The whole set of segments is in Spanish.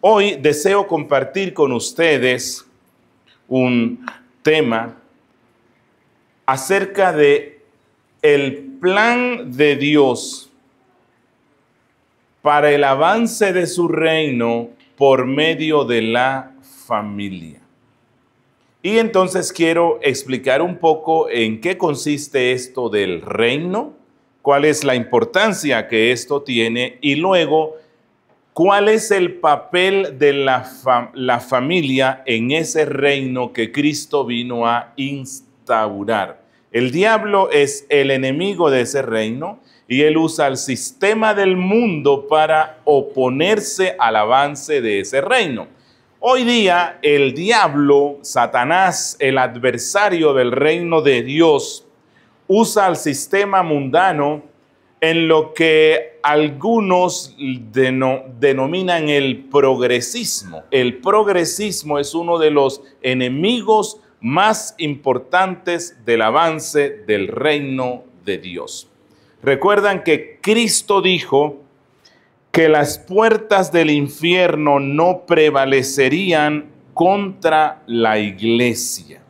Hoy deseo compartir con ustedes un tema acerca de el plan de Dios para el avance de su reino por medio de la familia. Y entonces quiero explicar un poco en qué consiste esto del reino, cuál es la importancia que esto tiene y luego cuál es el papel de la familia en ese reino que Cristo vino a instaurar. El diablo es el enemigo de ese reino y él usa el sistema del mundo para oponerse al avance de ese reino. Hoy día el diablo, Satanás, el adversario del reino de Dios, usa el sistema mundano en lo que algunos denominan el progresismo. El progresismo es uno de los enemigos más importantes del avance del reino de Dios. Recuerdan que Cristo dijo que las puertas del infierno no prevalecerían contra la iglesia.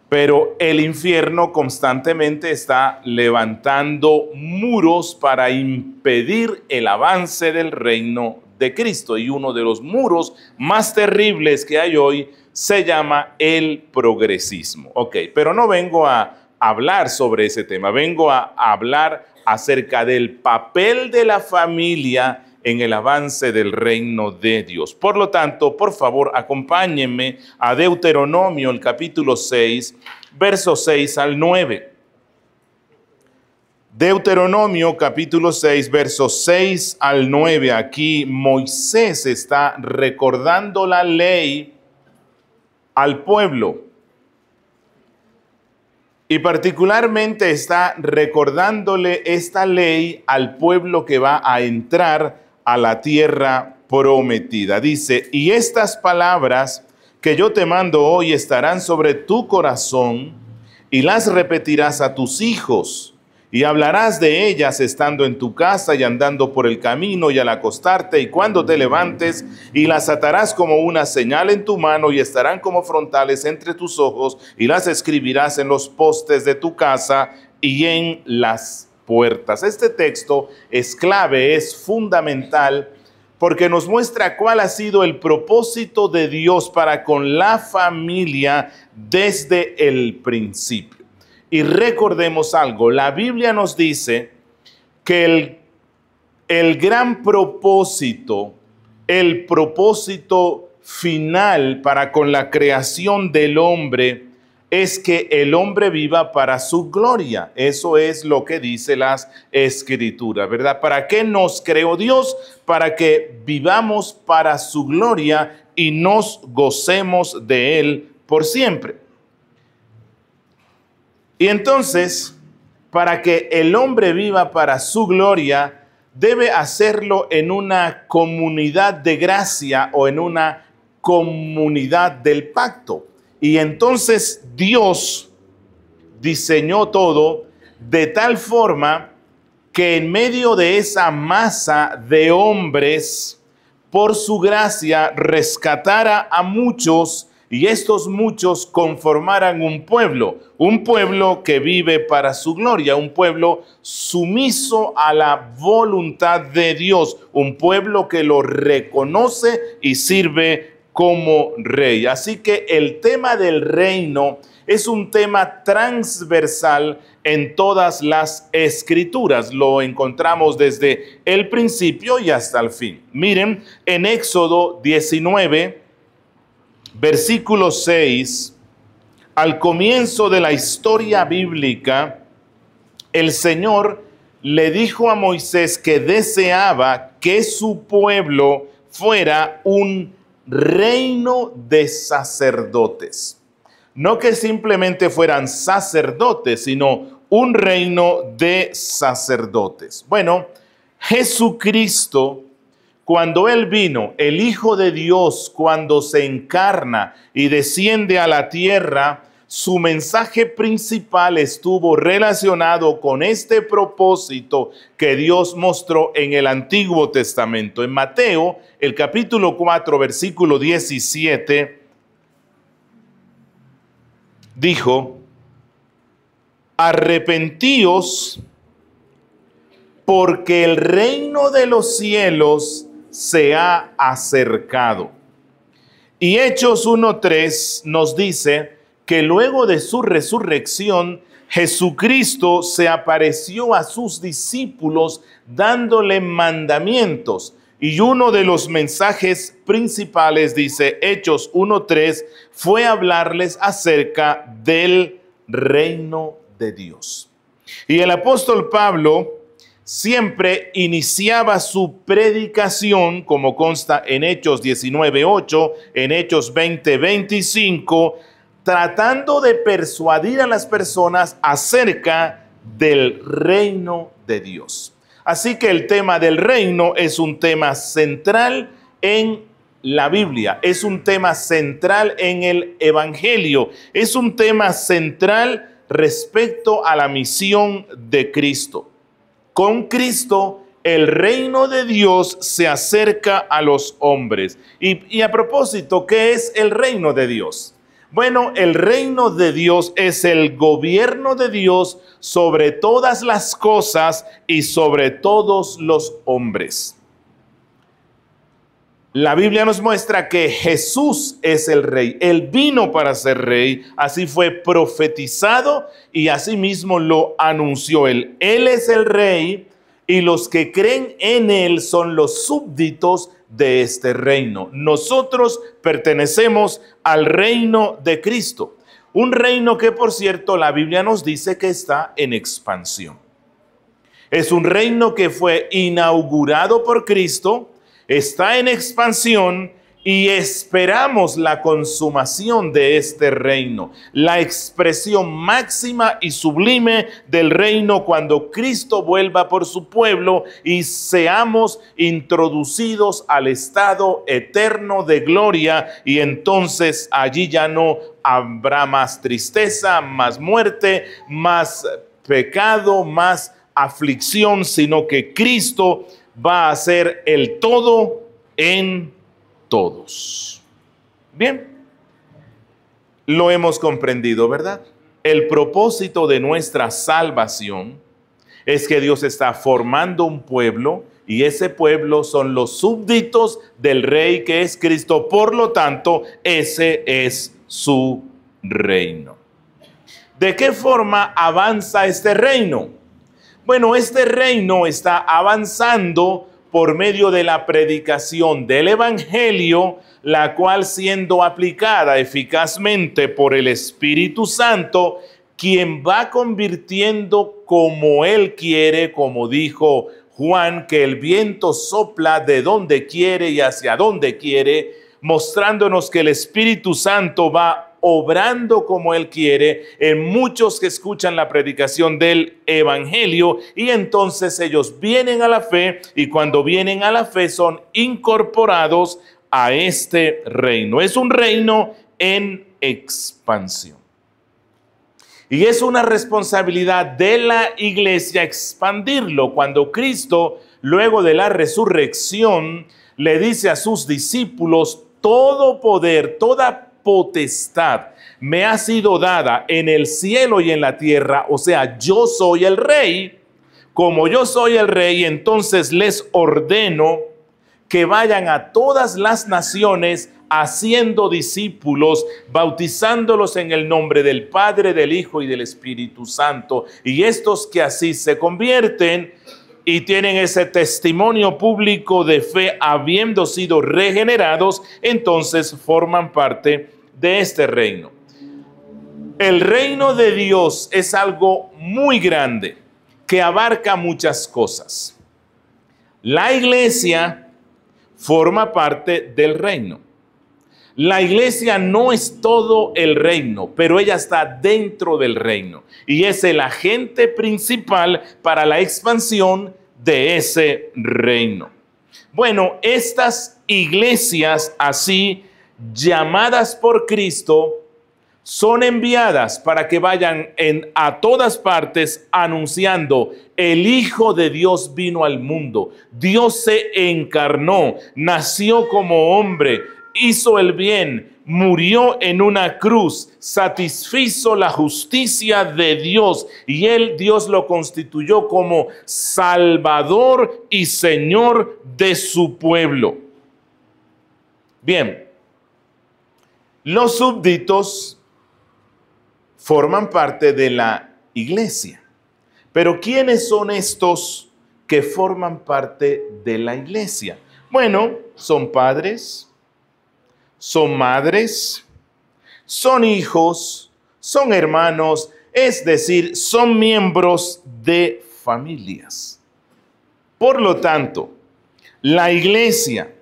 Pero el infierno constantemente está levantando muros para impedir el avance del reino de Cristo. Y uno de los muros más terribles que hay hoy se llama el progresismo. Ok, pero no vengo a hablar sobre ese tema, vengo a hablar acerca del papel de la familia en el avance del reino de Dios. Por lo tanto, por favor, acompáñenme a Deuteronomio, el capítulo 6, versos 6 al 9. Deuteronomio, capítulo 6, versos 6 al 9. Aquí Moisés está recordando la ley al pueblo. Y particularmente está recordándole esta ley al pueblo que va a entrar a la tierra prometida. Dice, y estas palabras que yo te mando hoy estarán sobre tu corazón y las repetirás a tus hijos y hablarás de ellas estando en tu casa y andando por el camino y al acostarte y cuando te levantes, y las atarás como una señal en tu mano y estarán como frontales entre tus ojos y las escribirás en los postes de tu casa y en las puertas. Este texto es clave, es fundamental porque nos muestra cuál ha sido el propósito de Dios para con la familia desde el principio. Y recordemos algo, la Biblia nos dice que el gran propósito, el propósito final para con la creación del hombre es que el hombre viva para su gloria. Eso es lo que dice las Escrituras, ¿verdad? ¿Para qué nos creó Dios? Para que vivamos para su gloria y nos gocemos de Él por siempre. Y entonces, para que el hombre viva para su gloria, debe hacerlo en una comunidad de gracia o en una comunidad del pacto. Y entonces Dios diseñó todo de tal forma que en medio de esa masa de hombres, por su gracia, rescatara a muchos y estos muchos conformaran un pueblo que vive para su gloria, un pueblo sumiso a la voluntad de Dios, un pueblo que lo reconoce y sirve como rey. Así que el tema del reino es un tema transversal en todas las Escrituras. Lo encontramos desde el principio y hasta el fin. Miren, en Éxodo 19, versículo 6, al comienzo de la historia bíblica, el Señor le dijo a Moisés que deseaba que su pueblo fuera un reino de sacerdotes. No que simplemente fueran sacerdotes, sino un reino de sacerdotes. Bueno, Jesucristo, cuando Él vino, el Hijo de Dios, cuando se encarna y desciende a la tierra, su mensaje principal estuvo relacionado con este propósito que Dios mostró en el Antiguo Testamento. En Mateo, el capítulo 4, versículo 17, dijo: arrepentíos, porque el reino de los cielos se ha acercado. Y Hechos 1:3 nos dice que luego de su resurrección, Jesucristo se apareció a sus discípulos dándole mandamientos. Y uno de los mensajes principales, dice Hechos 1:3, fue hablarles acerca del reino de Dios. Y el apóstol Pablo siempre iniciaba su predicación, como consta en Hechos 19:8, en Hechos 20:25, tratando de persuadir a las personas acerca del reino de Dios. Así que el tema del reino es un tema central en la Biblia, es un tema central en el Evangelio, es un tema central respecto a la misión de Cristo. Con Cristo, el reino de Dios se acerca a los hombres. Y a propósito, ¿qué es el reino de Dios? Bueno, el reino de Dios es el gobierno de Dios sobre todas las cosas y sobre todos los hombres. La Biblia nos muestra que Jesús es el rey. Él vino para ser rey, así fue profetizado y así mismo lo anunció él. Él es el rey y los que creen en él son los súbditos de este reino. Nosotros pertenecemos al reino de Cristo. Un reino que, por cierto, la Biblia nos dice que está en expansión. Es un reino que fue inaugurado por Cristo, está en expansión y esperamos la consumación de este reino, la expresión máxima y sublime del reino cuando Cristo vuelva por su pueblo y seamos introducidos al estado eterno de gloria, y entonces allí ya no habrá más tristeza, más muerte, más pecado, más aflicción, sino que Cristo va a ser el todo en todos. Bien, lo hemos comprendido, ¿verdad? El propósito de nuestra salvación es que Dios está formando un pueblo y ese pueblo son los súbditos del rey que es Cristo. Por lo tanto, ese es su reino. ¿De qué forma avanza este reino? Bueno, este reino está avanzando por medio de la predicación del Evangelio, la cual, siendo aplicada eficazmente por el Espíritu Santo, quien va convirtiendo como Él quiere, como dijo Juan, que el viento sopla de donde quiere y hacia donde quiere, mostrándonos que el Espíritu Santo va obrando como Él quiere en muchos que escuchan la predicación del Evangelio, y entonces ellos vienen a la fe, y cuando vienen a la fe son incorporados a este reino. Es un reino en expansión. Y es una responsabilidad de la iglesia expandirlo. Cuando Cristo, luego de la resurrección, le dice a sus discípulos: todo poder, toda potestad me ha sido dada en el cielo y en la tierra, o sea, yo soy el rey. Como yo soy el rey, entonces les ordeno que vayan a todas las naciones haciendo discípulos, bautizándolos en el nombre del Padre, del Hijo y del Espíritu Santo. Y estos que así se convierten y tienen ese testimonio público de fe, habiendo sido regenerados, entonces forman parte de este reino. El reino de Dios es algo muy grande que abarca muchas cosas. La iglesia forma parte del reino. La iglesia no es todo el reino, pero ella está dentro del reino y es el agente principal para la expansión de ese reino. Bueno, estas iglesias así llamadas por Cristo son enviadas para que vayan a todas partes anunciando: el Hijo de Dios vino al mundo, Dios se encarnó, nació como hombre, hizo el bien, murió en una cruz, satisfizo la justicia de Dios y Dios lo constituyó como Salvador y Señor de su pueblo. Bien, los súbditos forman parte de la iglesia. Pero ¿quiénes son estos que forman parte de la iglesia? Bueno, son padres, son madres, son hijos, son hermanos, es decir, son miembros de familias. Por lo tanto, la iglesia,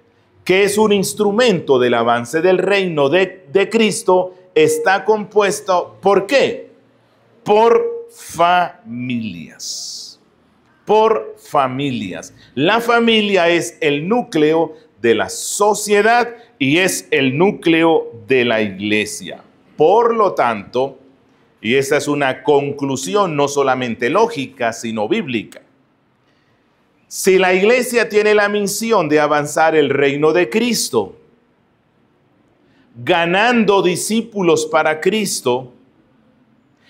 que es un instrumento del avance del reino de Cristo, está compuesto, ¿por qué? Por familias. Por familias. La familia es el núcleo de la sociedad y es el núcleo de la iglesia. Por lo tanto, y esta es una conclusión no solamente lógica, sino bíblica, si la iglesia tiene la misión de avanzar el reino de Cristo, ganando discípulos para Cristo,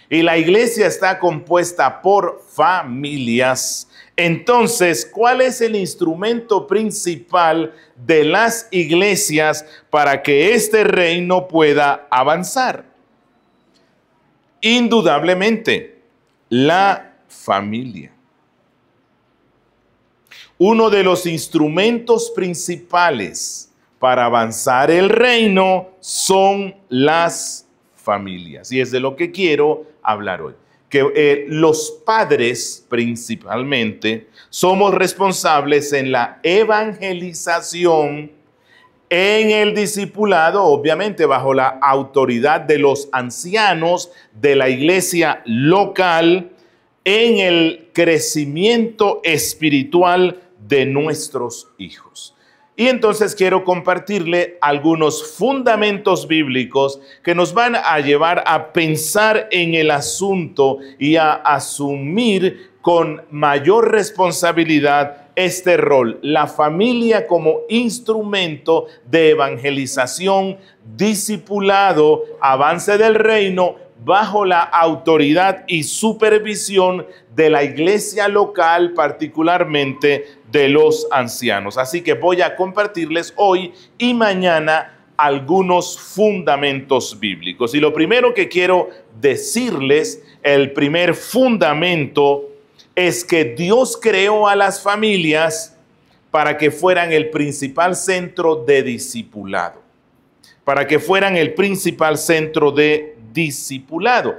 y la iglesia está compuesta por familias, entonces, ¿cuál es el instrumento principal de las iglesias para que este reino pueda avanzar? Indudablemente, la familia. Uno de los instrumentos principales para avanzar el reino son las familias. Y es de lo que quiero hablar hoy. Que los padres principalmente somos responsables en la evangelización, en el discipulado, obviamente bajo la autoridad de los ancianos de la iglesia local, en el crecimiento espiritual de nuestros hijos. Y entonces quiero compartirle algunos fundamentos bíblicos que nos van a llevar a pensar en el asunto y a asumir con mayor responsabilidad este rol, la familia como instrumento de evangelización, discipulado, avance del reino, bajo la autoridad y supervisión de la iglesia local, particularmente de los ancianos. Así que voy a compartirles hoy y mañana algunos fundamentos bíblicos. Y lo primero que quiero decirles, el primer fundamento, es que Dios creó a las familias para que fueran el principal centro de discipulado. Para que fueran el principal centro de discipulado.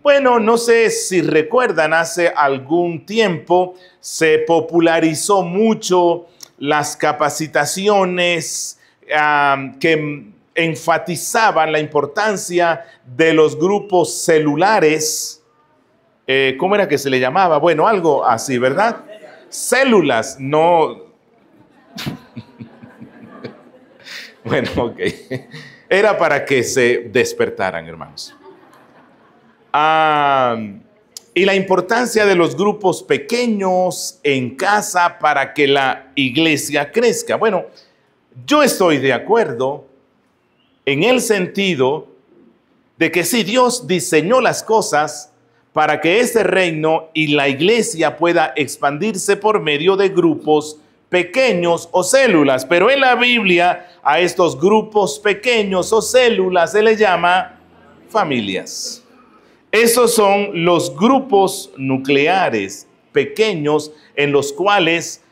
Bueno, no sé si recuerdan, hace algún tiempo se popularizó mucho las capacitaciones que enfatizaban la importancia de los grupos celulares. ¿Cómo era que se le llamaba? Bueno, algo así, ¿verdad? Células, no. Bueno, ok. Era para que se despertaran, hermanos. Y la importancia de los grupos pequeños en casa para que la iglesia crezca. Bueno, yo estoy de acuerdo en el sentido de que sí, Dios diseñó las cosas para que este reino y la iglesia pueda expandirse por medio de grupos pequeños o células, pero en la Biblia a estos grupos pequeños o células se les llama familias. Esos son los grupos nucleares pequeños en los cuales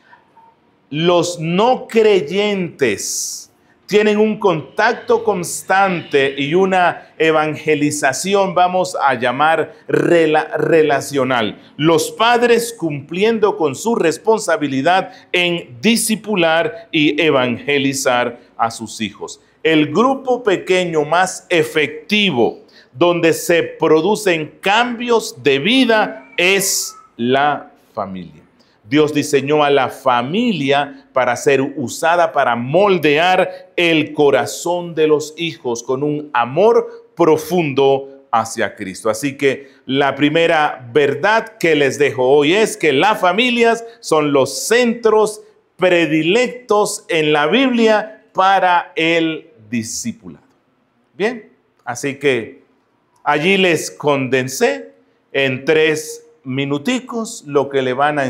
los no creyentes tienen un contacto constante y una evangelización, vamos a llamar relacional. Los padres cumpliendo con su responsabilidad en discipular y evangelizar a sus hijos. El grupo pequeño más efectivo, donde se producen cambios de vida, es la familia. Dios diseñó a la familia para ser usada para moldear el corazón de los hijos con un amor profundo hacia Cristo. Así que la primera verdad que les dejo hoy es que las familias son los centros predilectos en la Biblia para el discipulado. Bien, así que allí les condensé en 3 minuticos lo que le van a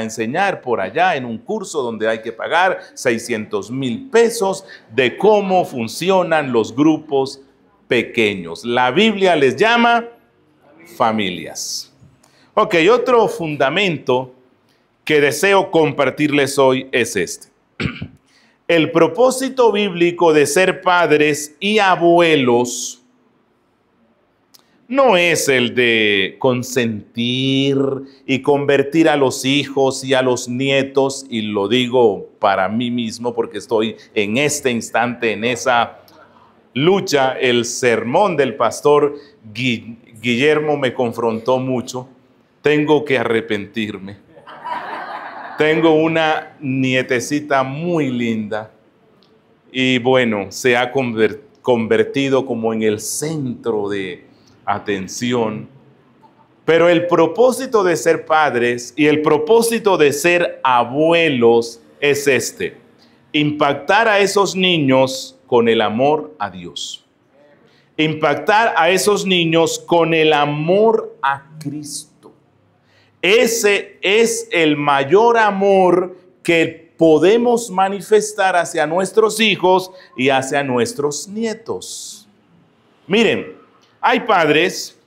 enseñar por allá en un curso donde hay que pagar 600,000 pesos de cómo funcionan los grupos pequeños. La Biblia les llama familias. Ok, otro fundamento que deseo compartirles hoy es este. El propósito bíblico de ser padres y abuelos no es el de consentir y convertir a los hijos y a los nietos, y lo digo para mí mismo porque estoy en este instante en esa lucha. El sermón del pastor Guillermo me confrontó mucho. Tengo que arrepentirme. Tengo una nietecita muy linda y bueno, se ha convertido como en el centro de atención. Pero el propósito de ser padres y el propósito de ser abuelos es este: impactar a esos niños con el amor a Dios. Impactar a esos niños con el amor a Cristo. Ese es el mayor amor que podemos manifestar hacia nuestros hijos y hacia nuestros nietos. Miren, hay padres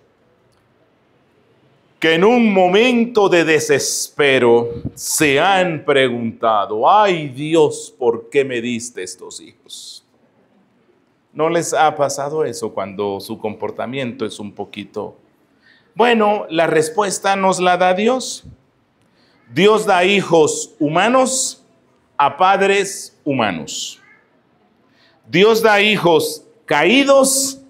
que en un momento de desespero se han preguntado: ay Dios, ¿por qué me diste estos hijos? ¿No les ha pasado eso cuando su comportamiento es un poquito? Bueno, la respuesta nos la da Dios. Dios da hijos humanos a padres humanos. Dios da hijos caídos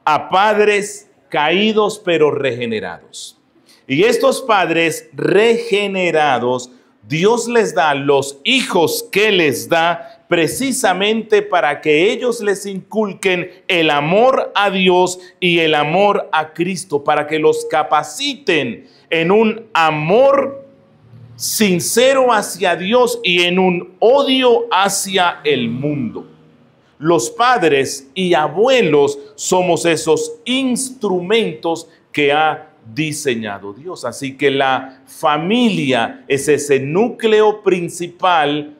a padres caídos pero regenerados. Y estos padres regenerados, Dios les da los hijos que les da precisamente para que ellos les inculquen el amor a Dios y el amor a Cristo, para que los capaciten en un amor sincero hacia Dios y en un odio hacia el mundo. Los padres y abuelos somos esos instrumentos que ha diseñado Dios. Así que la familia es ese núcleo principal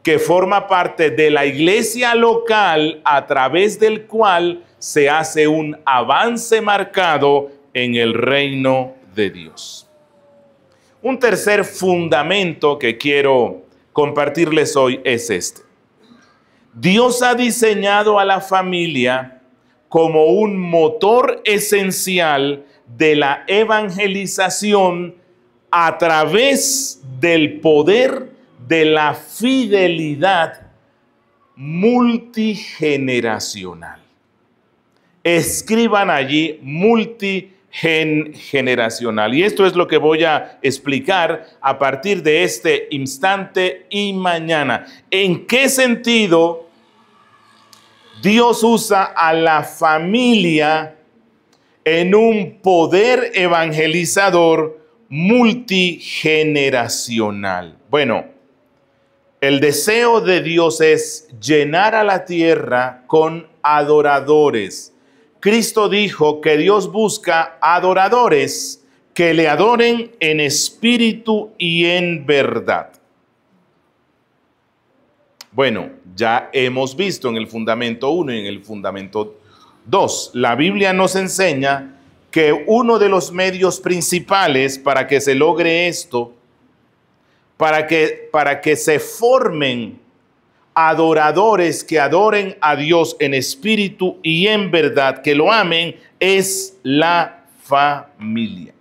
que forma parte de la iglesia local, a través del cual se hace un avance marcado en el reino de Dios. Un tercer fundamento que quiero compartirles hoy es este. Dios ha diseñado a la familia como un motor esencial de la evangelización a través del poder de la fidelidad multigeneracional. Escriban allí multigeneracional. Y esto es lo que voy a explicar a partir de este instante y mañana. ¿En qué sentido Dios usa a la familia en un poder evangelizador multigeneracional? Bueno, el deseo de Dios es llenar a la tierra con adoradores. Cristo dijo que Dios busca adoradores que le adoren en espíritu y en verdad. Bueno, ya hemos visto en el fundamento 1 y en el fundamento 2. La Biblia nos enseña que uno de los medios principales para que se logre esto, para que se formen adoradores que adoren a Dios en espíritu y en verdad, que lo amen, es la familia.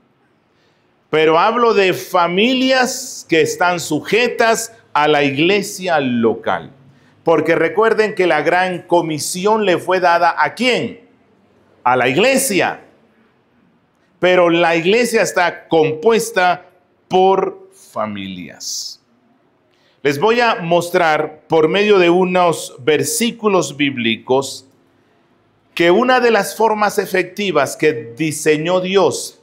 Pero hablo de familias que están sujetas a la iglesia local. Porque recuerden que la gran comisión le fue dada ¿a quién? A la iglesia. Pero la iglesia está compuesta por familias. Les voy a mostrar por medio de unos versículos bíblicos que una de las formas efectivas que diseñó Dios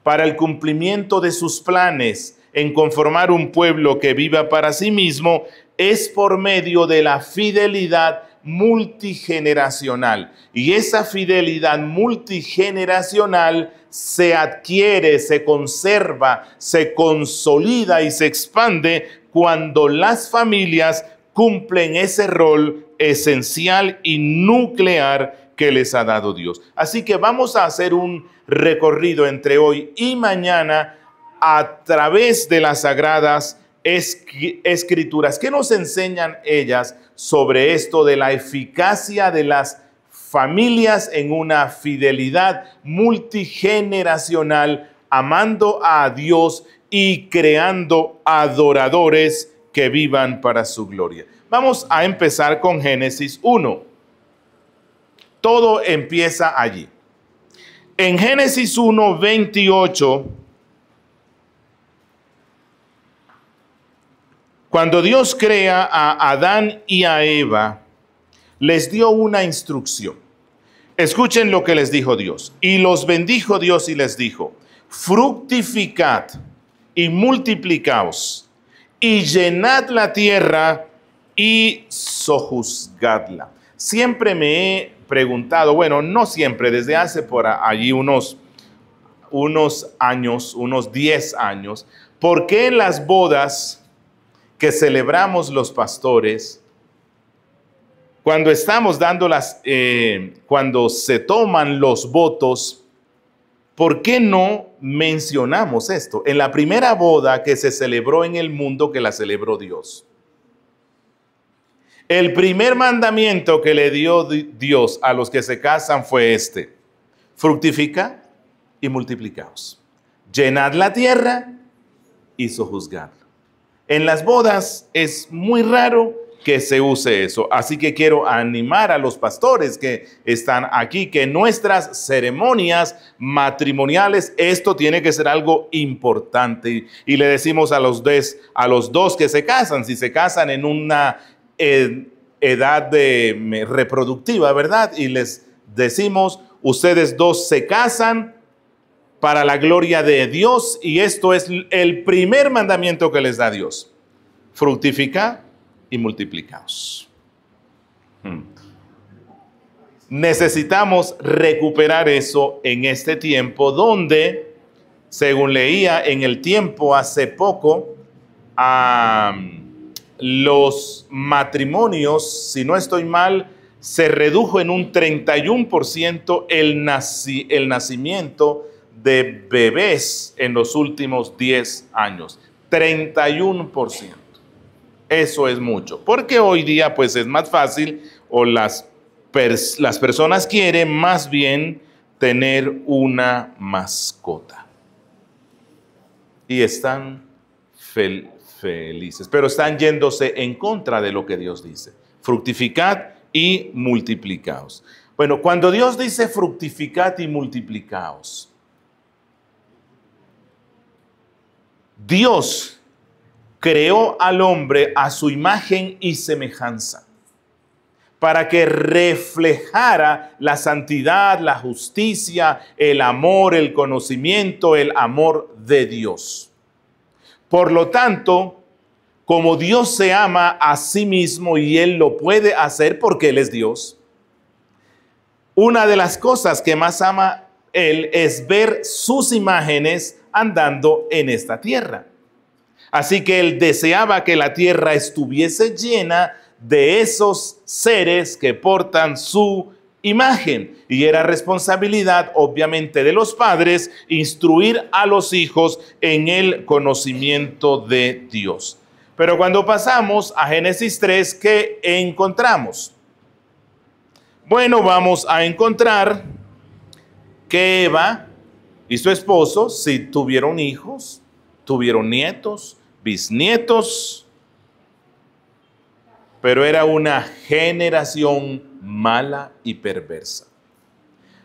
para el cumplimiento de sus planes en conformar un pueblo que viva para sí mismo es por medio de la fidelidad multigeneracional. Y esa fidelidad multigeneracional se adquiere, se conserva, se consolida y se expande cuando las familias cumplen ese rol esencial y nuclear que les ha dado Dios. Así que vamos a hacer un recorrido entre hoy y mañana a través de las Sagradas Escrituras. ¿Qué nos enseñan ellas sobre esto de la eficacia de las familias en una fidelidad multigeneracional, amando a Dios y creando adoradores que vivan para su gloria? Vamos a empezar con Génesis 1. Todo empieza allí. En Génesis 1, 28, cuando Dios crea a Adán y a Eva, les dio una instrucción. Escuchen lo que les dijo Dios. Y los bendijo Dios y les dijo: fructificad y multiplicaos, y llenad la tierra y sojuzgadla. Siempre me he preguntado, bueno, no siempre, desde hace por allí unos años, unos 10 años, ¿por qué en las bodas que celebramos los pastores, cuando estamos dando cuando se toman los votos, ¿por qué no mencionamos esto? En la primera boda que se celebró en el mundo, que la celebró Dios, el primer mandamiento que le dio Dios a los que se casan fue este: fructificad y multiplicaos, llenad la tierra y sojuzgadla. En las bodas es muy raro que se use eso, así que quiero animar a los pastores que están aquí, que en nuestras ceremonias matrimoniales esto tiene que ser algo importante, y le decimos a los dos que se casan, si se casan en una edad reproductiva, ¿verdad? Y les decimos: ustedes dos se casan para la gloria de Dios, y esto es el primer mandamiento que les da Dios: fructificad y multiplicaos. Necesitamos recuperar eso en este tiempo donde, según leía en El Tiempo hace poco, los matrimonios, si no estoy mal, se redujo en un 31% el nacimiento de bebés en los últimos 10 años. 31%. Eso es mucho, porque hoy día pues es más fácil, o las personas quieren más bien tener una mascota. Y están felices, pero están yéndose en contra de lo que Dios dice: fructificad y multiplicaos. Bueno, cuando Dios dice fructificad y multiplicaos, Dios creó al hombre a su imagen y semejanza para que reflejara la santidad, la justicia, el amor, el conocimiento, el amor de Dios. Por lo tanto, como Dios se ama a sí mismo y Él lo puede hacer porque Él es Dios, una de las cosas que más ama Él es ver sus imágenes andando en esta tierra. Así que Él deseaba que la tierra estuviese llena de esos seres que portan su imagen. Y era responsabilidad, obviamente, de los padres instruir a los hijos en el conocimiento de Dios. Pero cuando pasamos a Génesis 3, ¿qué encontramos? Bueno, vamos a encontrar que Eva y su esposo, sí tuvieron hijos, tuvieron nietos, bisnietos, pero era una generación mala y perversa,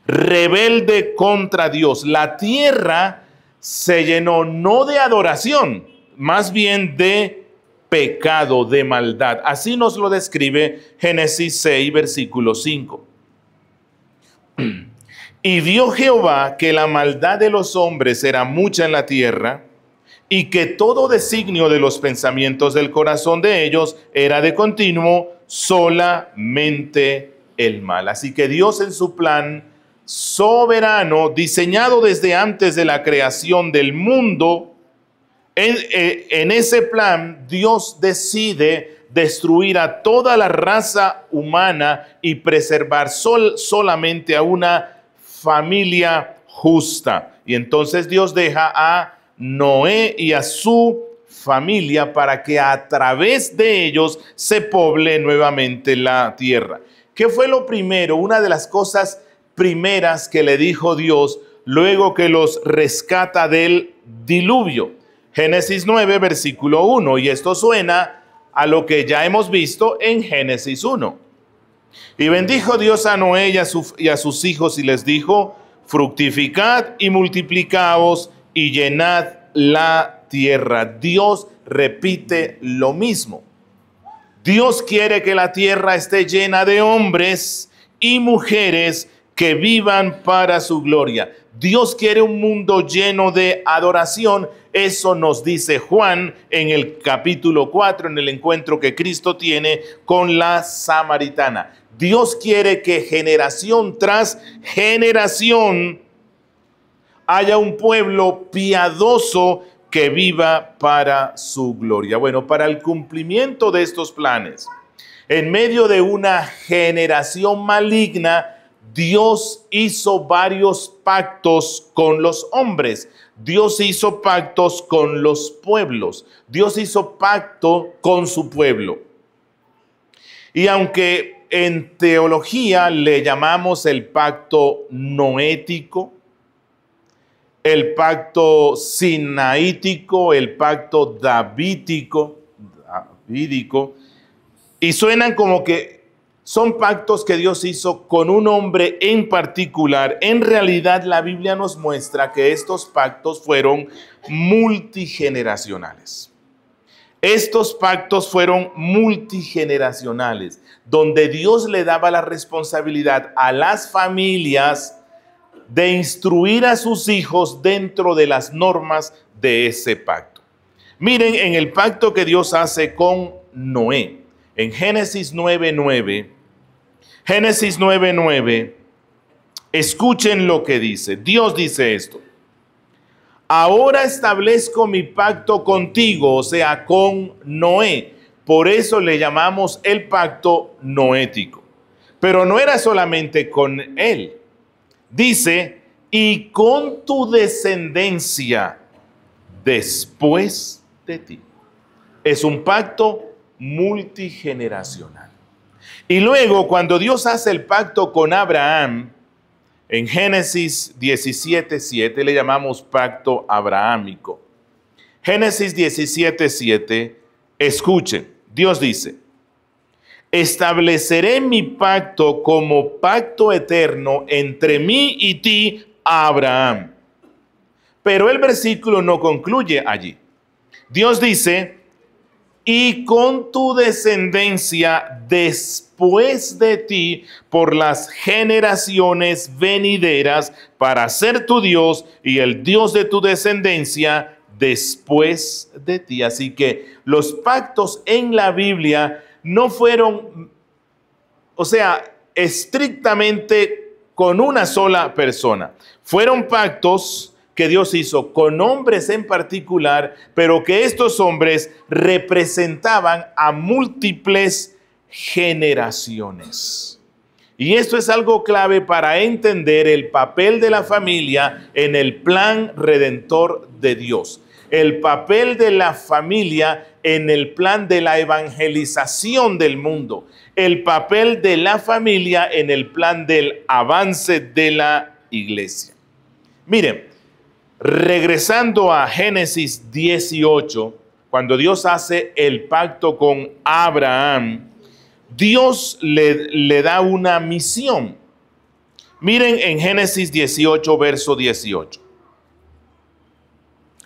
rebelde contra Dios. La tierra se llenó no de adoración, más bien de pecado, de maldad. Así nos lo describe Génesis 6, versículo 5. Y vio Jehová que la maldad de los hombres era mucha en la tierra, y que todo designio de los pensamientos del corazón de ellos era de continuo solamente el mal. Así que Dios, en su plan soberano, diseñado desde antes de la creación del mundo, en ese plan Dios decide destruir a toda la raza humana y preservar solamente a una familia justa. Y entonces Dios deja a Noé y a su familia para que a través de ellos se poble nuevamente la tierra. ¿Qué fue lo primero? Una de las cosas primeras que le dijo Dios luego que los rescata del diluvio. Génesis 9, versículo 1. Y esto suena a lo que ya hemos visto en Génesis 1. Y bendijo Dios a Noé y a sus hijos y les dijo: fructificad y multiplicaos y llenad la tierra. Dios repite lo mismo. Dios quiere que la tierra esté llena de hombres y mujeres que vivan para su gloria. Dios quiere un mundo lleno de adoración. Eso nos dice Juan en el capítulo 4, en el encuentro que Cristo tiene con la samaritana. Dios quiere que generación tras generación haya un pueblo piadoso que viva para su gloria. Bueno, para el cumplimiento de estos planes, en medio de una generación maligna, Dios hizo varios pactos con los hombres. Dios hizo pactos con los pueblos. Dios hizo pacto con su pueblo. Y aunque en teología le llamamos el pacto noético, el pacto sinaítico, el pacto davídico, y suenan como que son pactos que Dios hizo con un hombre en particular. En realidad, la Biblia nos muestra que estos pactos fueron multigeneracionales. Estos pactos fueron multigeneracionales, donde Dios le daba la responsabilidad a las familias de instruir a sus hijos dentro de las normas de ese pacto. Miren, en el pacto que Dios hace con Noé, en Génesis 9:9, escuchen lo que dice. Dios dice esto: ahora establezco mi pacto contigo, o sea, con Noé. Por eso le llamamos el pacto noético. Pero no era solamente con él. Dice, y con tu descendencia después de ti. Es un pacto multigeneracional. Y luego, cuando Dios hace el pacto con Abraham, en Génesis 17:7 le llamamos pacto abrahámico. Génesis 17:7, escuchen, Dios dice: estableceré mi pacto como pacto eterno entre mí y ti, Abraham. Pero el versículo no concluye allí. Dios dice, y con tu descendencia después de ti por las generaciones venideras, para ser tu Dios y el Dios de tu descendencia después de ti. Así que los pactos en la Biblia no fueron, estrictamente con una sola persona. Fueron pactos que Dios hizo con hombres en particular, pero que estos hombres representaban a múltiples generaciones. Y esto es algo clave para entender el papel de la familia en el plan redentor de Dios. El papel de la familia en el plan de la evangelización del mundo. El papel de la familia en el plan del avance de la iglesia. Miren, regresando a Génesis 18, cuando Dios hace el pacto con Abraham, Dios le da una misión. Miren en Génesis 18, verso 18.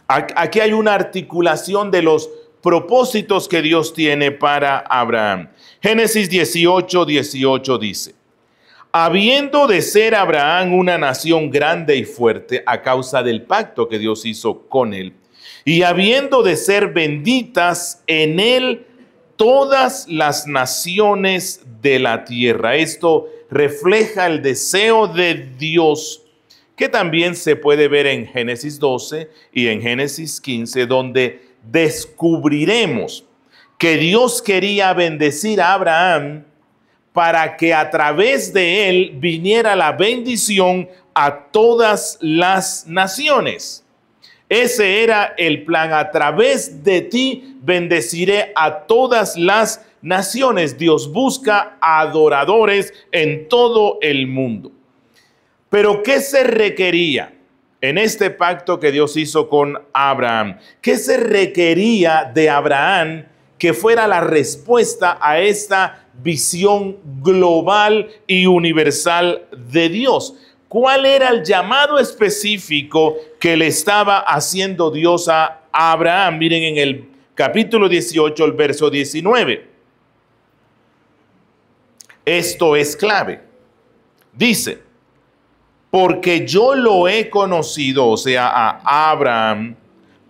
Aquí hay una articulación de los propósitos que Dios tiene para Abraham. Génesis 18:18 dice: habiendo de ser Abraham una nación grande y fuerte a causa del pacto que Dios hizo con él, y habiendo de ser benditas en él todas las naciones de la tierra. Esto refleja el deseo de Dios, que también se puede ver en Génesis 12 y en Génesis 15, donde descubriremos que Dios quería bendecir a Abraham para que a través de él viniera la bendición a todas las naciones. Ese era el plan. A través de ti bendeciré a todas las naciones. Dios busca adoradores en todo el mundo. Pero ¿qué se requería en este pacto que Dios hizo con Abraham? ¿Qué se requería de Abraham que fuera la respuesta a esta visión global y universal de Dios? ¿Cuál era el llamado específico que le estaba haciendo Dios a Abraham? Miren en el capítulo 18, el verso 19. Esto es clave. Dice, porque yo lo he conocido, o sea, a Abraham,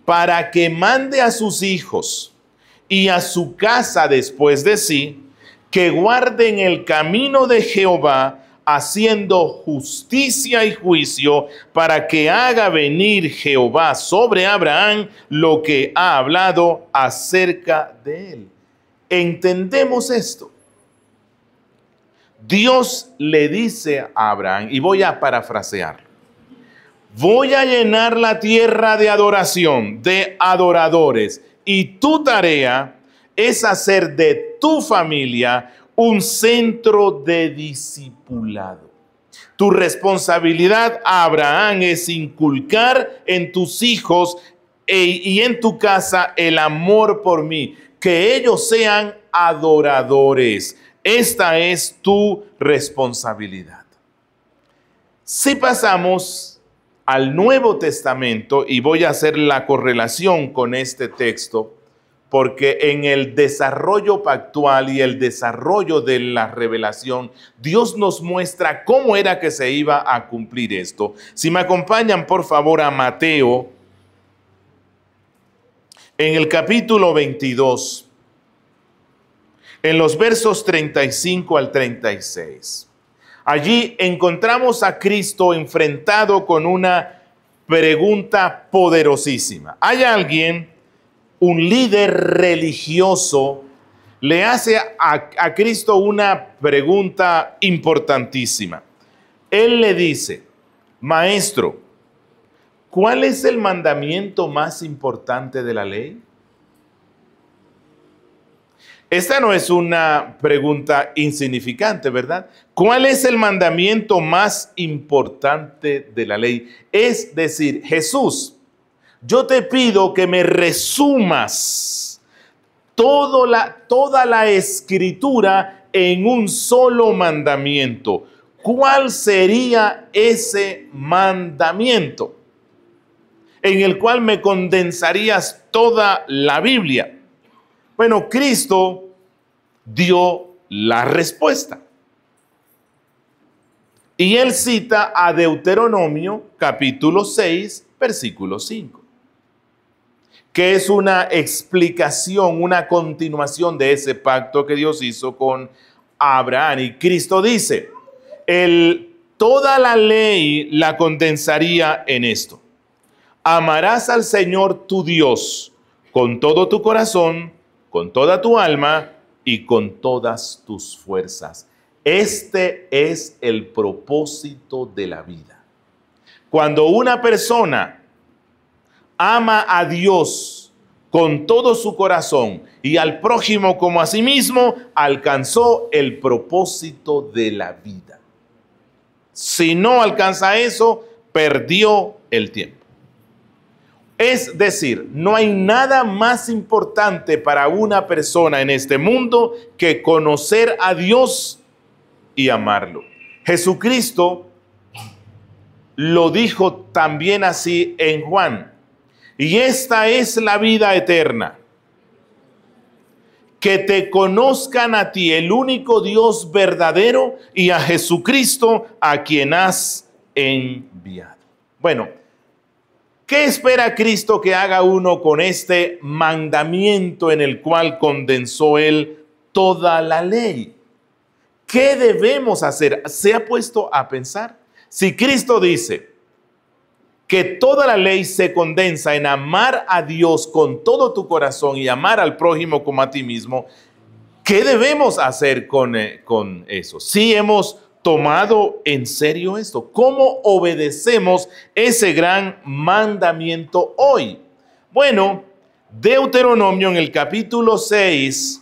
para que mande a sus hijos y a su casa después de sí, que guarden el camino de Jehová, haciendo justicia y juicio, para que haga venir Jehová sobre Abraham lo que ha hablado acerca de él. ¿Entendemos esto? Dios le dice a Abraham, y voy a parafrasear, voy a llenar la tierra de adoración, de adoradores, y tu tarea es hacer de tu familia un centro de discipulado. Tu responsabilidad, Abraham, es inculcar en tus hijos y en tu casa el amor por mí, que ellos sean adoradores. Esta es tu responsabilidad. Si pasamos al Nuevo Testamento, y voy a hacer la correlación con este texto, porque en el desarrollo pactual y el desarrollo de la revelación, Dios nos muestra cómo era que se iba a cumplir esto. Si me acompañan, por favor, a Mateo, en el capítulo 22, en los versos 35 al 36. Allí encontramos a Cristo enfrentado con una pregunta poderosísima. Hay alguien, un líder religioso, le hace a Cristo una pregunta importantísima. Él le dice, Maestro, ¿cuál es el mandamiento más importante de la ley? Esta no es una pregunta insignificante, ¿verdad? ¿Cuál es el mandamiento más importante de la ley? Es decir, Jesús, yo te pido que me resumas toda la escritura en un solo mandamiento. ¿Cuál sería ese mandamiento en el cual me condensarías toda la Biblia? Bueno, Cristo dio la respuesta. Y él cita a Deuteronomio capítulo 6, versículo 5, que es una explicación, una continuación de ese pacto que Dios hizo con Abraham. Y Cristo dice, toda la ley la condensaría en esto. Amarás al Señor tu Dios con todo tu corazón, con toda tu alma y con todas tus fuerzas. Este es el propósito de la vida. Cuando una persona ama a Dios con todo su corazón y al prójimo como a sí mismo, alcanzó el propósito de la vida. Si no alcanza eso, perdió el tiempo. Es decir, no hay nada más importante para una persona en este mundo que conocer a Dios y amarlo. Jesucristo lo dijo también así en Juan. Y esta es la vida eterna, que te conozcan a ti, el único Dios verdadero, y a Jesucristo, a quien has enviado. Bueno, ¿qué espera Cristo que haga uno con este mandamiento en el cual condensó Él toda la ley? ¿Qué debemos hacer? ¿Se ha puesto a pensar? Si Cristo dice que toda la ley se condensa en amar a Dios con todo tu corazón y amar al prójimo como a ti mismo, ¿qué debemos hacer con eso? Si hemos tomado en serio esto, ¿cómo obedecemos ese gran mandamiento hoy? Bueno, Deuteronomio en el capítulo 6,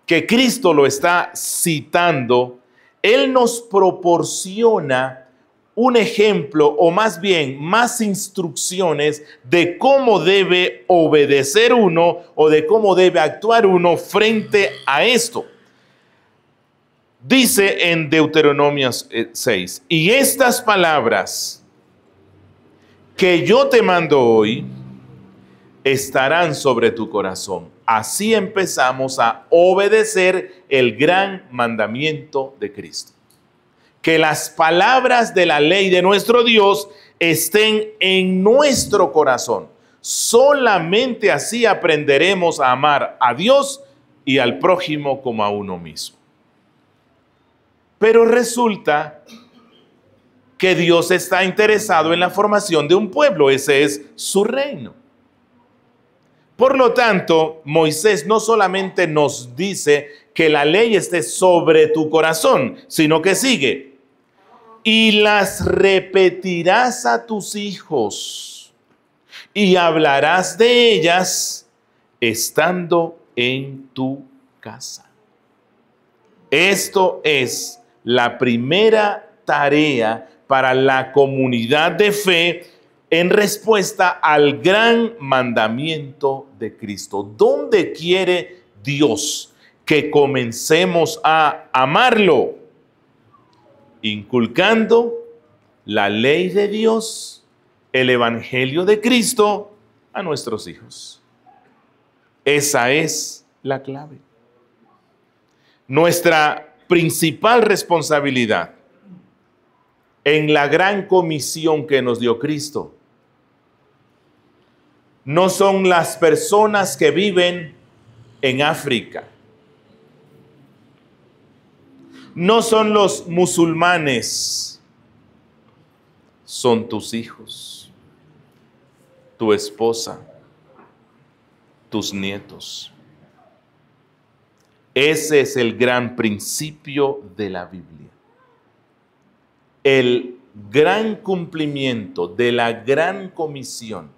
que Cristo lo está citando, Él nos proporciona un ejemplo, o más bien más instrucciones de cómo debe obedecer uno o de cómo debe actuar uno frente a esto. Dice en Deuteronomio 6, y estas palabras que yo te mando hoy estarán sobre tu corazón. Así empezamos a obedecer el gran mandamiento de Cristo. Que las palabras de la ley de nuestro Dios estén en nuestro corazón. Solamente así aprenderemos a amar a Dios y al prójimo como a uno mismo. Pero resulta que Dios está interesado en la formación de un pueblo. Ese es su reino. Por lo tanto, Moisés no solamente nos dice que la ley esté sobre tu corazón, sino que sigue: y las repetirás a tus hijos, y hablarás de ellas estando en tu casa. Esto es la primera tarea para la comunidad de fe en respuesta al gran mandamiento de Cristo. ¿Dónde quiere Dios que comencemos a amarlo? Inculcando la ley de Dios, el evangelio de Cristo a nuestros hijos. Esa es la clave. Nuestra principal responsabilidad en la gran comisión que nos dio Cristo no son las personas que viven en África. No son los musulmanes, son tus hijos, tu esposa, tus nietos. Ese es el gran principio de la Biblia. El gran cumplimiento de la gran comisión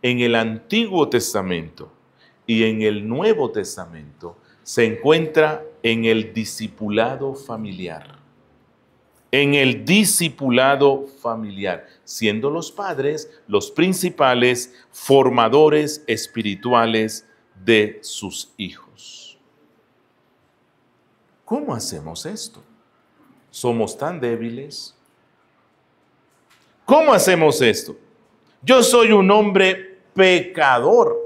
en el Antiguo Testamento y en el Nuevo Testamento se encuentra en el discipulado familiar. En el discipulado familiar, siendo los padres los principales formadores espirituales de sus hijos. ¿Cómo hacemos esto? ¿Somos tan débiles? ¿Cómo hacemos esto? Yo soy un hombre pecador.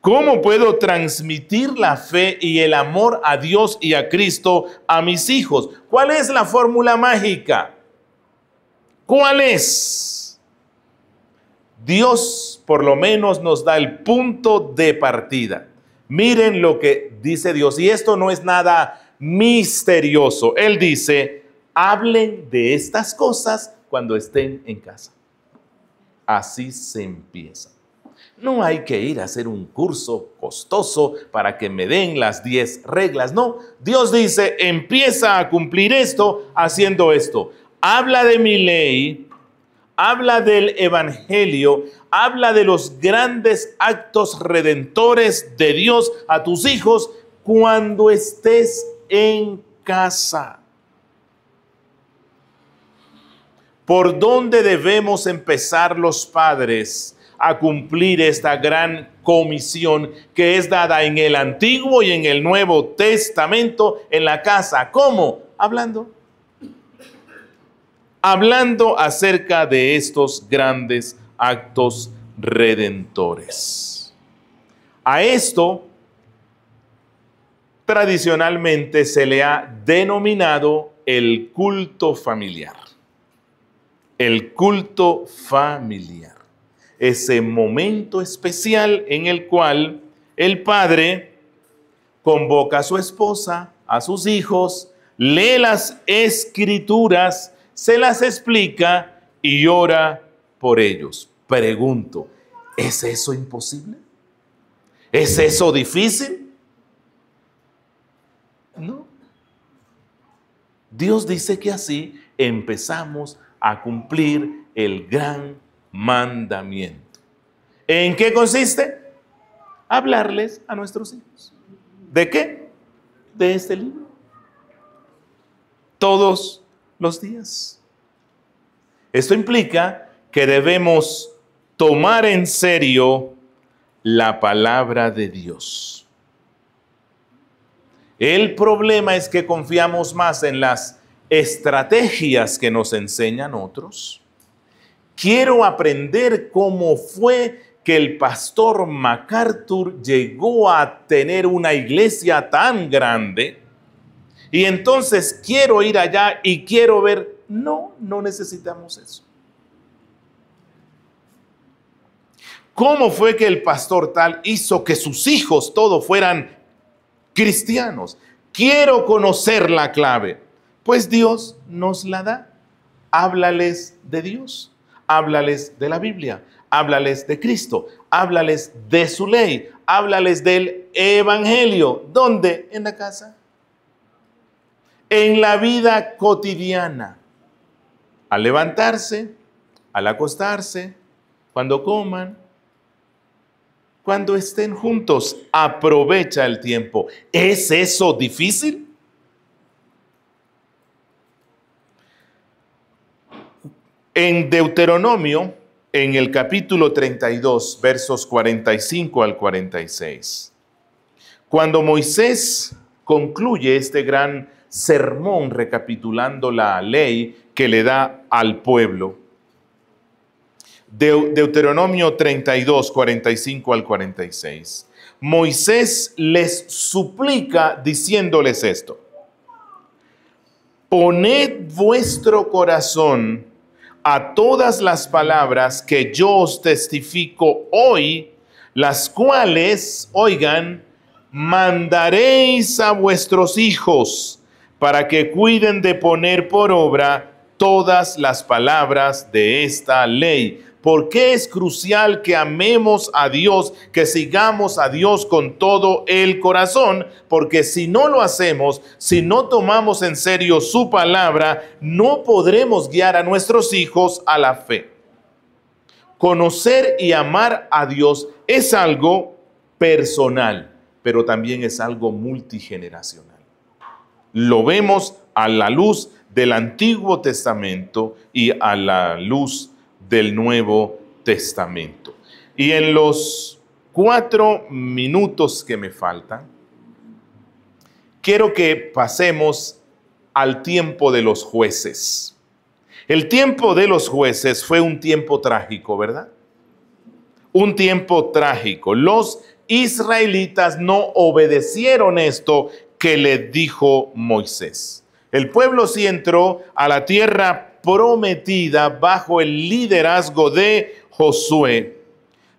¿Cómo puedo transmitir la fe y el amor a Dios y a Cristo a mis hijos? ¿Cuál es la fórmula mágica? ¿Cuál es? Dios por lo menos nos da el punto de partida. Miren lo que dice Dios, y esto no es nada misterioso. Él dice: hablen de estas cosas cuando estén en casa. Así se empieza. No hay que ir a hacer un curso costoso para que me den las 10 reglas. No, Dios dice: empieza a cumplir esto haciendo esto. Habla de mi ley, habla del evangelio, habla de los grandes actos redentores de Dios a tus hijos cuando estés en casa. ¿Por dónde debemos empezar los padres a cumplir esta gran comisión que es dada en el Antiguo y en el Nuevo Testamento en la casa? ¿Cómo? Hablando acerca de estos grandes actos redentores. A esto tradicionalmente se le ha denominado el culto familiar. El culto familiar. Ese momento especial en el cual el padre convoca a su esposa, a sus hijos, lee las escrituras, se las explica y ora por ellos. Pregunto, ¿es eso imposible? ¿Es eso difícil? No. Dios dice que así empezamos a cumplir el gran mandamiento. ¿En qué consiste? Hablarles a nuestros hijos. ¿De qué? De este libro. Todos los días. Esto implica que debemos tomar en serio la palabra de Dios. El problema es que confiamos más en las estrategias que nos enseñan otros. Quiero aprender cómo fue que el pastor MacArthur llegó a tener una iglesia tan grande y entonces quiero ir allá y quiero ver. No, no necesitamos eso. ¿Cómo fue que el pastor tal hizo que sus hijos todos fueran cristianos? Quiero conocer la clave. Pues Dios nos la da. Háblales de Dios. Háblales de la Biblia. Háblales de Cristo. Háblales de su ley. Háblales del evangelio. ¿Dónde? En la casa. En la vida cotidiana. Al levantarse, al acostarse, cuando coman, cuando estén juntos, aprovecha el tiempo. ¿Es eso difícil? En Deuteronomio, en el capítulo 32, versos 45 al 46, cuando Moisés concluye este gran sermón recapitulando la ley que le da al pueblo, Deuteronomio 32, 45 al 46, Moisés les suplica diciéndoles esto: poned vuestro corazón a todas las palabras que yo os testifico hoy, las cuales, oigan, mandaréis a vuestros hijos para que cuiden de poner por obra todas las palabras de esta ley. ¿Por qué es crucial que amemos a Dios, que sigamos a Dios con todo el corazón? Porque si no lo hacemos, si no tomamos en serio su palabra, no podremos guiar a nuestros hijos a la fe. Conocer y amar a Dios es algo personal, pero también es algo multigeneracional. Lo vemos a la luz del Antiguo Testamento y a la luz del Nuevo Testamento. Y en los 4 minutos que me faltan, quiero que pasemos al tiempo de los jueces. El tiempo de los jueces fue un tiempo trágico, ¿verdad? Un tiempo trágico. Los israelitas no obedecieron esto que le dijo Moisés. El pueblo sí entró a la tierra prometida bajo el liderazgo de Josué.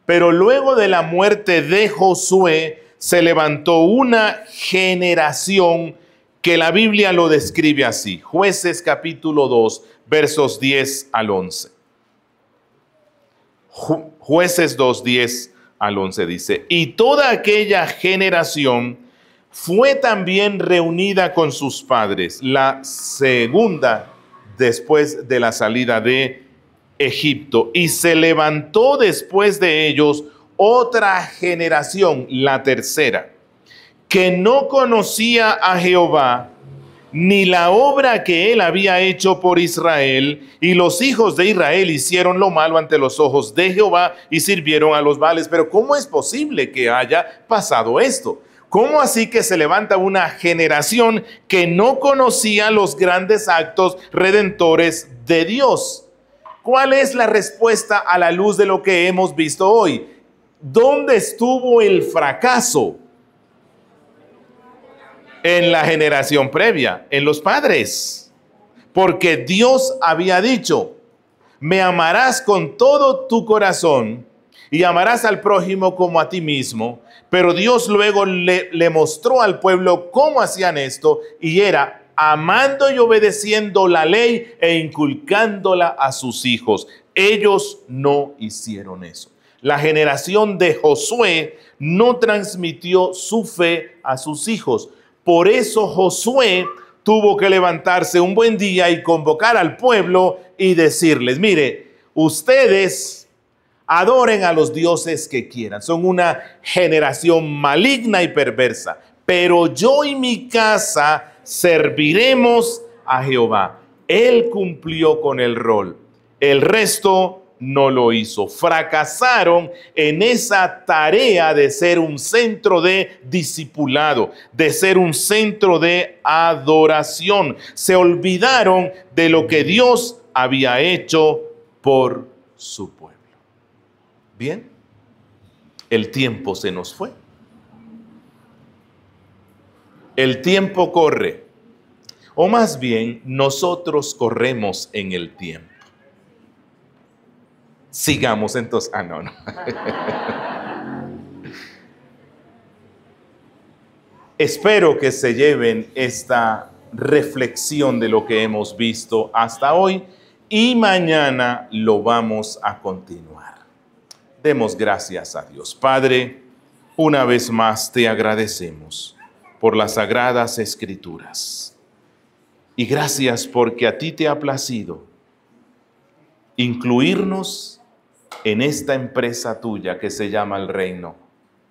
Pero luego de la muerte de Josué se levantó una generación que la Biblia lo describe así. Jueces capítulo 2, versos 10 al 11. Jueces 2, 10 al 11 dice: y toda aquella generación fue también reunida con sus padres, la segunda después de la salida de Egipto, y se levantó después de ellos otra generación, la tercera, que no conocía a Jehová, ni la obra que él había hecho por Israel, y los hijos de Israel hicieron lo malo ante los ojos de Jehová y sirvieron a los Baales. Pero ¿cómo es posible que haya pasado esto? ¿Cómo así que se levanta una generación que no conocía los grandes actos redentores de Dios? ¿Cuál es la respuesta a la luz de lo que hemos visto hoy? ¿Dónde estuvo el fracaso? En la generación previa, en los padres. Porque Dios había dicho, me amarás con todo tu corazón y amarás al prójimo como a ti mismo. Pero Dios luego le mostró al pueblo cómo hacían esto y era amando y obedeciendo la ley e inculcándola a sus hijos. Ellos no hicieron eso. La generación de Josué no transmitió su fe a sus hijos. Por eso Josué tuvo que levantarse un buen día y convocar al pueblo y decirles, mire, ustedes adoren a los dioses que quieran. Son una generación maligna y perversa. Pero yo y mi casa serviremos a Jehová. Él cumplió con el rol. El resto no lo hizo. Fracasaron en esa tarea de ser un centro de discipulado, de ser un centro de adoración. Se olvidaron de lo que Dios había hecho por su pueblo. Bien, el tiempo se nos fue. El tiempo corre. O más bien, nosotros corremos en el tiempo. Sigamos entonces. No. Espero que se lleven esta reflexión de lo que hemos visto hasta hoy y mañana lo vamos a continuar. Demos gracias a Dios. Padre, una vez más te agradecemos por las sagradas escrituras. Y gracias porque a ti te ha placido incluirnos en esta empresa tuya que se llama el reino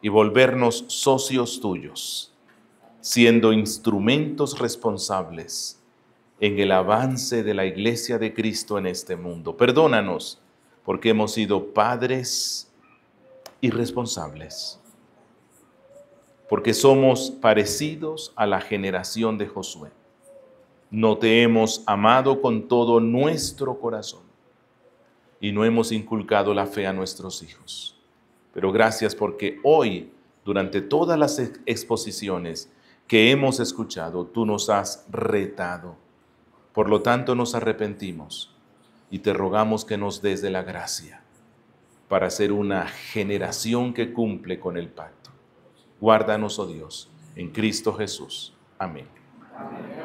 y volvernos socios tuyos, siendo instrumentos responsables en el avance de la iglesia de Cristo en este mundo. Perdónanos porque hemos sido padres irresponsables, porque somos parecidos a la generación de Josué. No te hemos amado con todo nuestro corazón y no hemos inculcado la fe a nuestros hijos. Pero gracias porque hoy, durante todas las exposiciones que hemos escuchado, tú nos has retado. Por lo tanto, nos arrepentimos y te rogamos que nos des de la gracia para ser una generación que cumple con el pacto. Guárdanos, oh Dios, en Cristo Jesús. Amén. Amén.